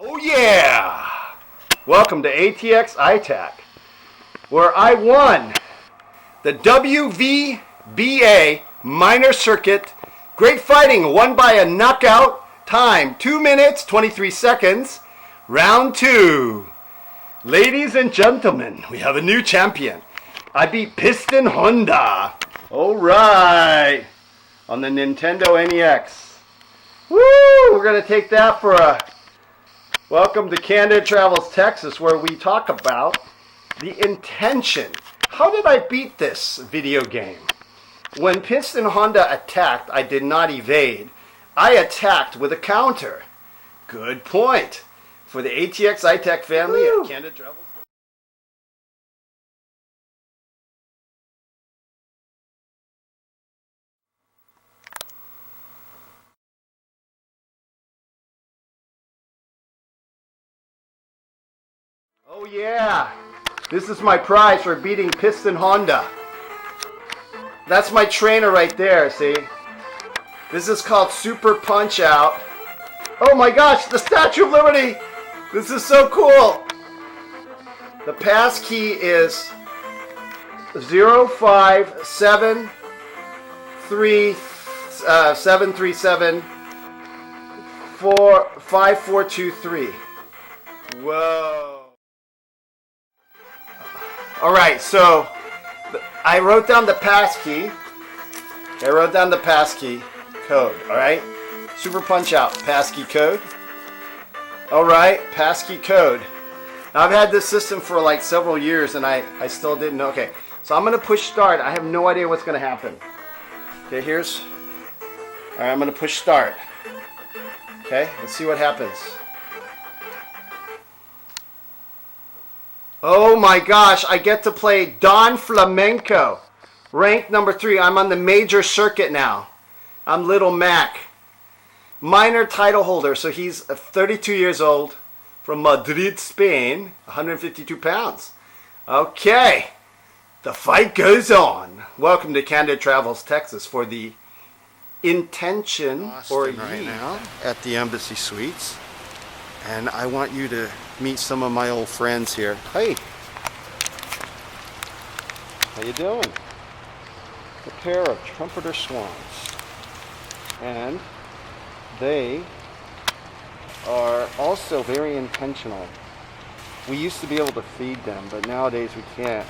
Oh yeah! Welcome to ATX ITAC, where I won the WVBA minor circuit. Great fighting, won by a knockout. Time 2 minutes 23 seconds. Round 2. Ladies and gentlemen, we have a new champion. I beat Piston Honda. All right, on the Nintendo NEX. Woo! We're gonna take that for a welcome to Candid Travels Texas, where we talk about the intention. How did I beat this video game? When Piston Honda attacked, I did not evade. I attacked with a counter. Good point. For the ATX ITAC family at Candid Travels. Oh yeah, this is my prize for beating Piston Honda. That's my trainer right there, see? This is called Super Punch Out. Oh my gosh, the Statue of Liberty! This is so cool! The pass key is 737 5423. Whoa. Alright, so I wrote down the pass key. I wrote down the pass key code, alright? Super Punch Out, pass key code. Alright, pass key code. Now I've had this system for like several years and I still didn't know. Okay, so I'm going to push start. I have no idea what's going to happen. Okay, alright, I'm going to push start. Okay, let's see what happens. Oh my gosh, I get to play Don Flamenco. Ranked number 3. I'm on the major circuit now. I'm Little Mac. Minor title holder, so he's 32 years old from Madrid, Spain, 152 pounds. Okay, the fight goes on. Welcome to Candid Travels, Texas for the intention or right now at the Embassy Suites. And I want you to meet some of my old friends here. Hey, how you doing? A pair of trumpeter swans, and they are also very intentional. We used to be able to feed them, but nowadays we can't.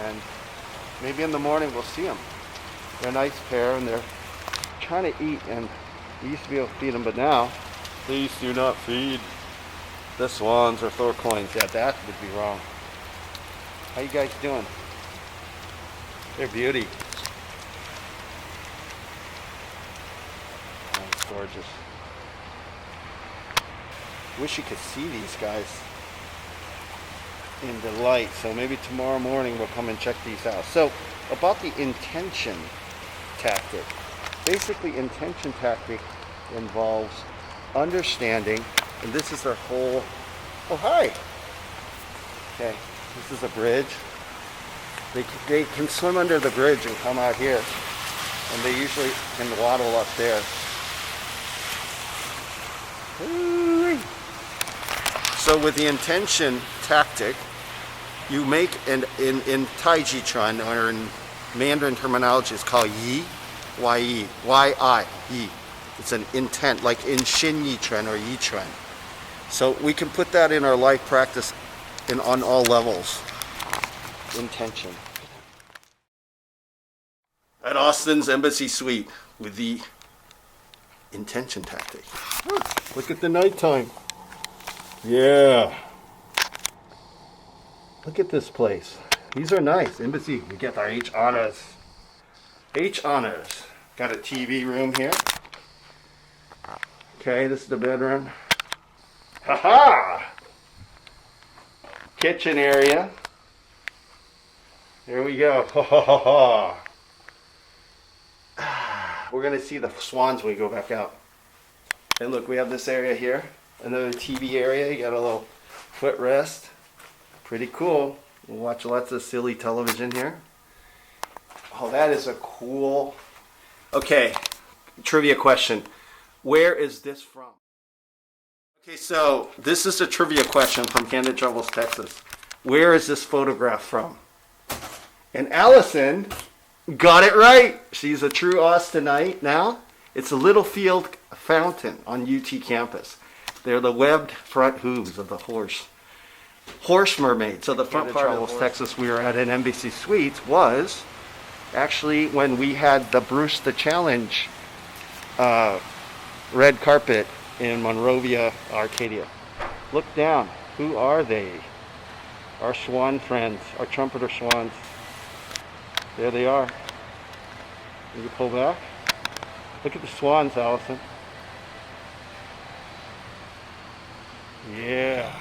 And maybe in the morning we'll see them. They're a nice pair, and they're trying to eat. And we used to be able to feed them, but now please do not feed the swans or throw coins. Yeah, that would be wrong. How you guys doing? They're beauty. That's gorgeous. Wish you could see these guys in the light. So maybe tomorrow morning we'll come and check these out. So about the intention tactic. Basically, intention tactic involves understanding, and this is their whole, oh hi, okay, this is a bridge. They can swim under the bridge and come out here, and they usually can waddle up there. Ooh-wee. So with the intention tactic, you make, in Taiji Chuan, or in Mandarin terminology, it's called yi, y-e, y-i, yi. It's an intent, like in Xin Yi Chuan or Yi Chuan. So we can put that in our life practice on all levels. Intention. At Austin's Embassy Suite with the intention tactic. Look at the nighttime. Yeah. Look at this place. These are nice. Embassy, we get our H honors. H honors. Got a TV room here. Okay, this is the bedroom. Haha! Kitchen area. Here we go. Ha ha ha ha. We're going to see the swans when we go back out. And look, we have this area here. Another TV area. You got a little footrest. Pretty cool. We'll watch lots of silly television here. Oh, that is a cool... Okay, trivia question. Where is this from? Okay, so this is a trivia question from Candid, Texas. Where is this photograph from? And Allison got it right. She's a true Austinite now. It's a Littlefield fountain on UT campus. They're the webbed front hooves of the horse mermaid. So the front part of Texas we were at in NBC Suites was actually when we had the Bruce the Challenge red carpet in Monrovia, Arcadia. Look down. Who are they? Our Swan friends, our trumpeter swans. There they are. Can you pull back? Look at the swans, Allison. Yeah.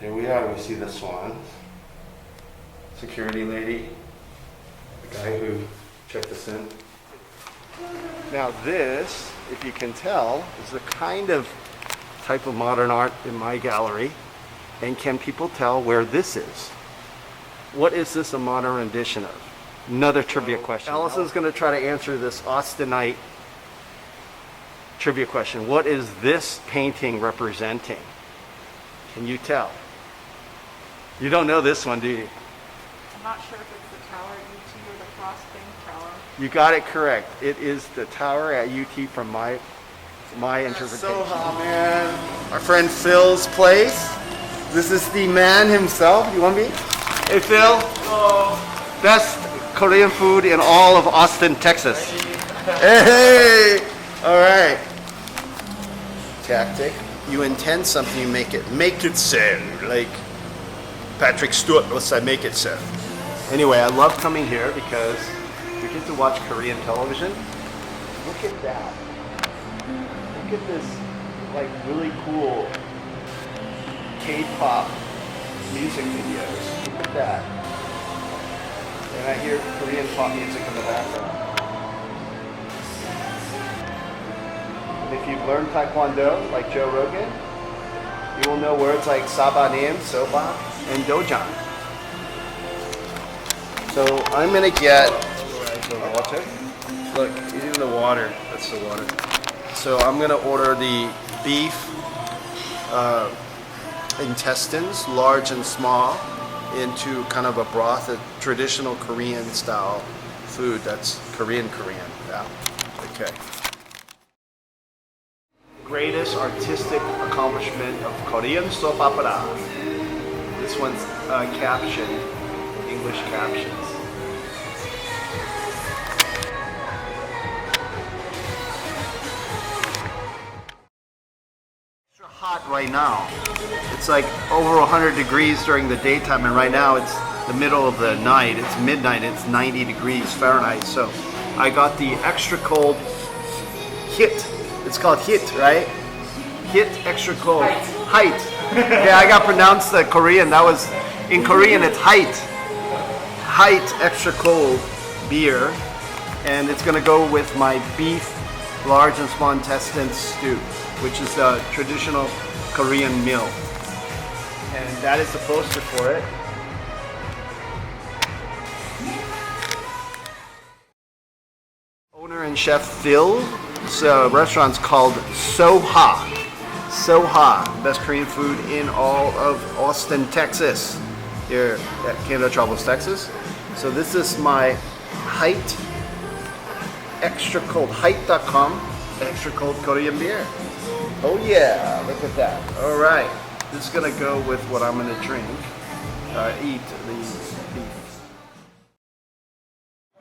There we are. We see the swans. Security lady. The guy who checked us in. Now this, if you can tell, is the kind of type of modern art in my gallery. And can people tell where this is? What is this a modern rendition of? Another trivia question. Allison's going to try to answer this Austinite trivia question. What is this painting representing? Can you tell? You don't know this one, do you? I'm not sure if it's the tower at UT or the Crossbank Tower. You got it correct. It is the tower at UT from my interpretation. Soha, man. Our friend Phil's place. This is the man himself. You want me? Hey, Phil. Oh. Best Korean food in all of Austin, Texas. Hey. All right. Tactic. You intend something, you make it. Make it so. Like Patrick Stewart would say, make it so. Anyway, I love coming here because we get to watch Korean television. Look at that. Look at this, like, really cool K-pop music videos. Look at that. And I hear Korean pop music in the background. And if you've learned Taekwondo, like Joe Rogan, you will know words like Sabanim, Soba, and Dojan. So I'm gonna get water. Look, even the water. That's the water. So I'm gonna order the beef intestines, large and small, into kind of a broth, a traditional Korean style food that's Korean. Yeah. Okay. Greatest artistic accomplishment of Korean soap opera. This one's captioned, English captions. Extra hot right now. It's like over 100 degrees during the daytime, and right now it's the middle of the night. It's midnight. It's 90 degrees Fahrenheit. So I got the extra cold hit. It's called hit, right? Hit extra cold. Height. Yeah, I got pronounced the Korean. That was, in Korean it's height. Height extra cold beer. And it's gonna go with my beef large and small intestine stew, which is a traditional Korean meal. And that is the poster for it. Owner and chef Phil. So restaurant's called Soha. Soha, best Korean food in all of Austin, Texas. Here at Candid, Texas. So this is my height extra cold, height.com, extra cold Korean beer. Oh yeah, look at that. All right, this is gonna go with what I'm gonna drink, eat the beef.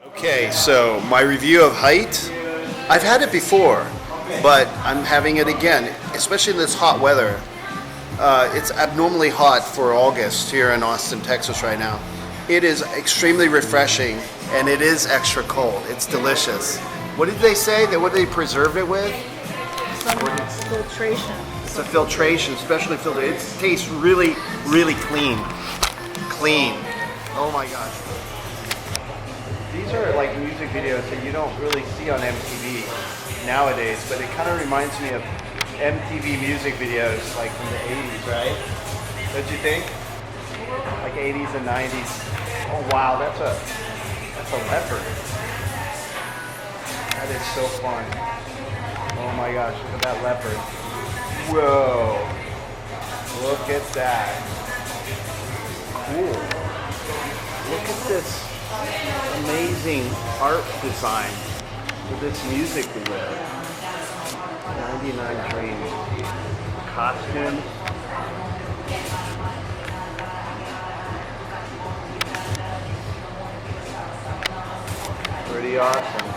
Okay, so my review of height. I've had it before, but I'm having it again, especially in this hot weather. It's abnormally hot for August here in Austin, Texas right now. It is extremely refreshing, and it is extra cold. It's delicious. What did they say? What did they preserve it with? Filtration. It's a filtration, specially filtered. It tastes really, really clean. Clean. Oh my gosh. These are like music videos that you don't really see on MTV nowadays, but it kind of reminds me of MTV music videos like from the 80s, right? Don't you think? Like 80s and 90s. Oh wow, that's a leopard. That is so fun. Oh my gosh, look at that leopard. Whoa. Look at that. Cool. Look at this amazing art design for this music video. 99 Dreams. Costume. Pretty awesome.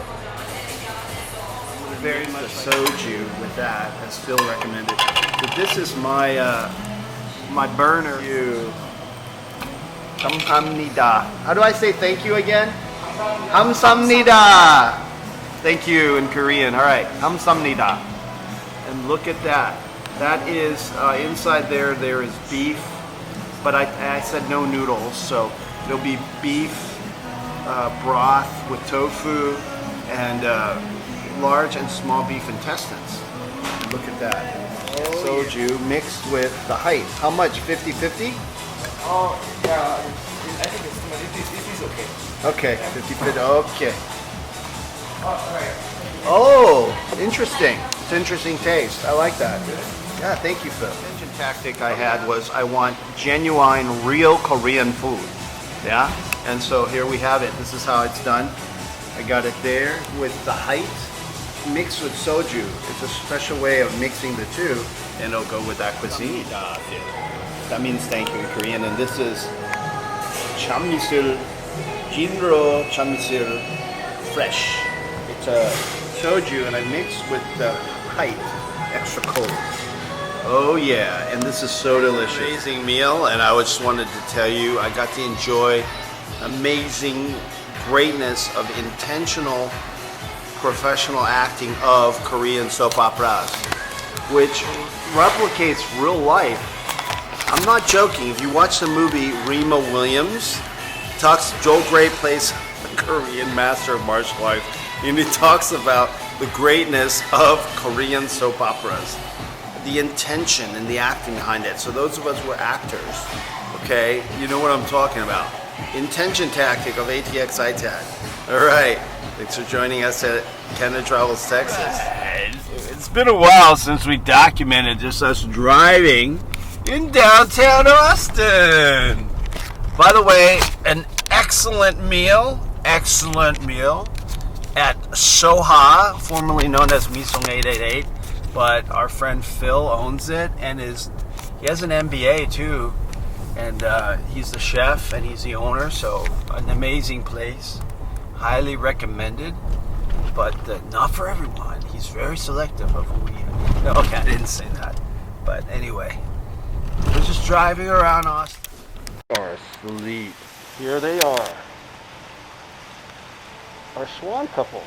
Very much the soju with that, as Phil recommended. But this is my my burner. Kamsamnida. How do I say thank you again? Kamsamnida. Thank you in Korean. All right, kamsamnida. And look at that. That is inside there. There is beef, but I said no noodles, so it'll be beef broth with tofu and large and small beef intestines. Look at that. Soju mixed with the height. How much? 50-50? Oh, yeah. I think it's too much. It is okay. Okay, 50-50. Okay. Oh, alright. Oh, interesting. It's interesting taste. I like that. Yeah, thank you, Phil. The engine tactic I had was I want genuine, real Korean food. Yeah? And so here we have it. This is how it's done. I got it there with the height mixed with soju. It's a special way of mixing the two, and it'll go with that cuisine. That means thank you in Korean. And this is chammisul, jinro chammisul, fresh. It's a soju, and I mixed with the height, extra cold. Oh yeah, and this is so delicious. Amazing meal, and I just wanted to tell you, I got to enjoy amazing greatness of intentional professional acting of Korean soap operas, which replicates real life. I'm not joking. If you watch the movie Rima Williams, Joel Grey plays the Korean master of martial arts, and he talks about the greatness of Korean soap operas, the intention and the acting behind it. So those of us who are actors, okay, you know what I'm talking about. Intention tactic of ATX ITAC. All right, thanks for joining us at Candid Travels, Texas. It's been a while since we documented just us driving in downtown Austin. By the way, an excellent meal at Soha, formerly known as Misong 888, but our friend Phil owns it, and he has an MBA too, and he's the chef and he's the owner, so an amazing place, highly recommended, but not for everyone. He's very selective of who he. No, okay, I didn't say that, but anyway, we're just driving around Austin. Are asleep. Here they are. Our Swan couple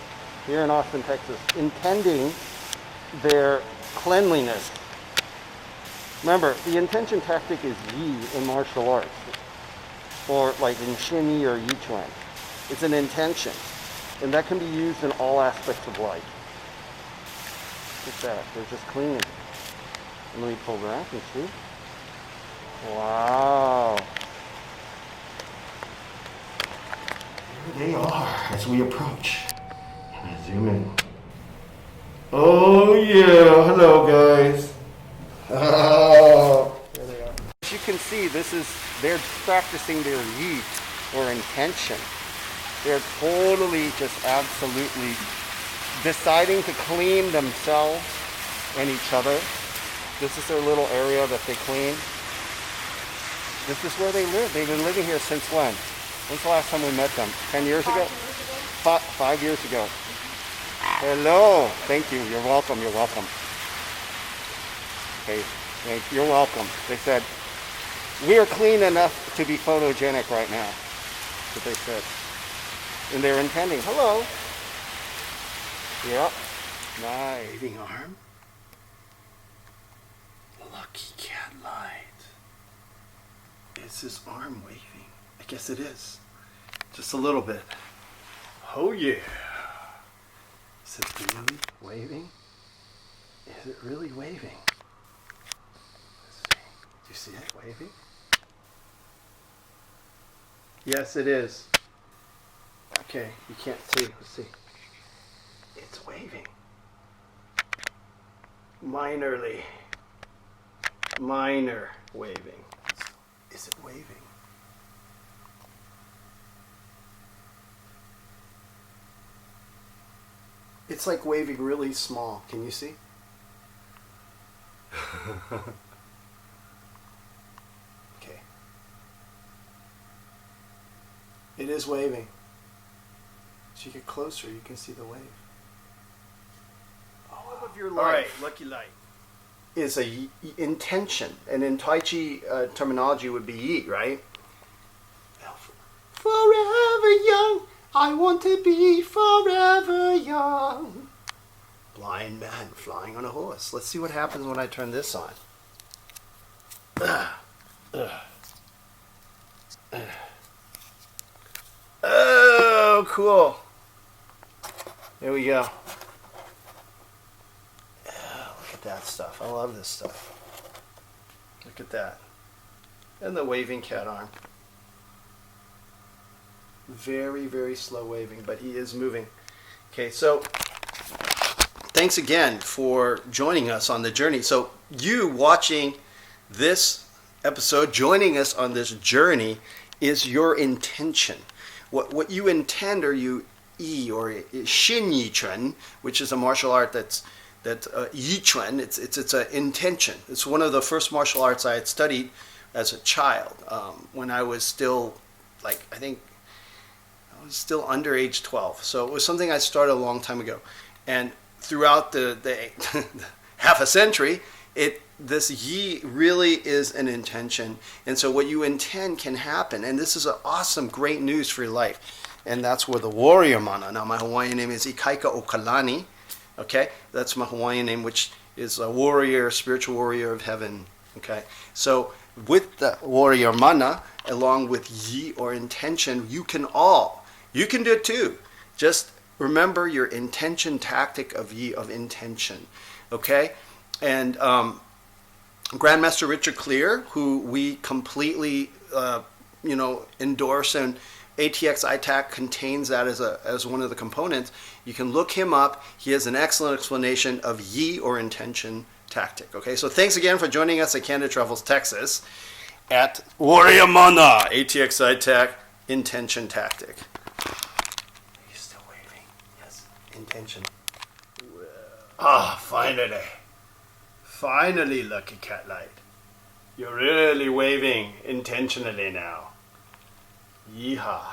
here in Austin, Texas, intending their cleanliness. Remember, the intention tactic is yi in martial arts, or like in shimi or yi chuan. It's an intention, and that can be used in all aspects of life. Look at that, they're just cleaning. And let me pull back and see. Wow. Here they are as we approach. Can I zoom in? Oh yeah, hello guys. Oh, there they are. As you can see, they're practicing their yi, or intention. They're totally, just absolutely deciding to clean themselves and each other. This is their little area that they clean. This is where they live. They've been living here since when? When's the last time we met them? 10 years ago? 5 years ago. Hello. Thank you. You're welcome. You're welcome. Okay. You're welcome. They said, we are clean enough to be photogenic right now. That's what they said. And they're intending. Hello. Yep. Nice. Waving arm. Lucky cat light. Is his arm waving? I guess it is. Just a little bit. Oh yeah. Is it really waving? Is it really waving? Let's see. Do you see it waving? Yes, it is. Okay, you can't see. Let's see. It's waving. Minorly. minor waving. Is it waving? It's like waving really small. Can you see? Okay. It is waving. As you get closer, you can see the wave. All of your life. All right, lucky light. Is a intention, and in Tai Chi terminology would be yi, right? Forever young, I want to be forever young. Blind man flying on a horse. Let's see what happens when I turn this on. Oh, cool. There we go. Look at that stuff. I love this stuff. Look at that. And the waving cat arm. Very, very slow waving, but he is moving. Okay, so thanks again for joining us on the journey. So you watching this episode, joining us on this journey, is your intention. What you intend, or you yi, or shin yi chuan, which is a martial art that yi chuan. It's an intention. It's one of the first martial arts I had studied as a child, when I was still, like, I think I was still under age 12. So it was something I started a long time ago, and throughout the half a century, this yi really is an intention. And so what you intend can happen, and this is an awesome, great news for your life. And that's where the warrior mana. Now my Hawaiian name is Ikaika Okalani. Okay, that's my Hawaiian name, which is a warrior, spiritual warrior of heaven. Okay, so with the warrior mana, along with yi, or intention, you can do it too. Just remember your intention tactic of yi, of intention. Okay, and Grandmaster Richard Clear, who we completely endorse, and ATX ITAC contains that as one of the components. You can look him up. He has an excellent explanation of yi, or intention tactic. Okay, so thanks again for joining us at Candid Travels, Texas, at Warrior Mana, ATX ITAC intention tactic. Are you still waving? Yes, intention. Finally. Finally, Lucky Cat Light. You're really waving intentionally now. Yeehaw.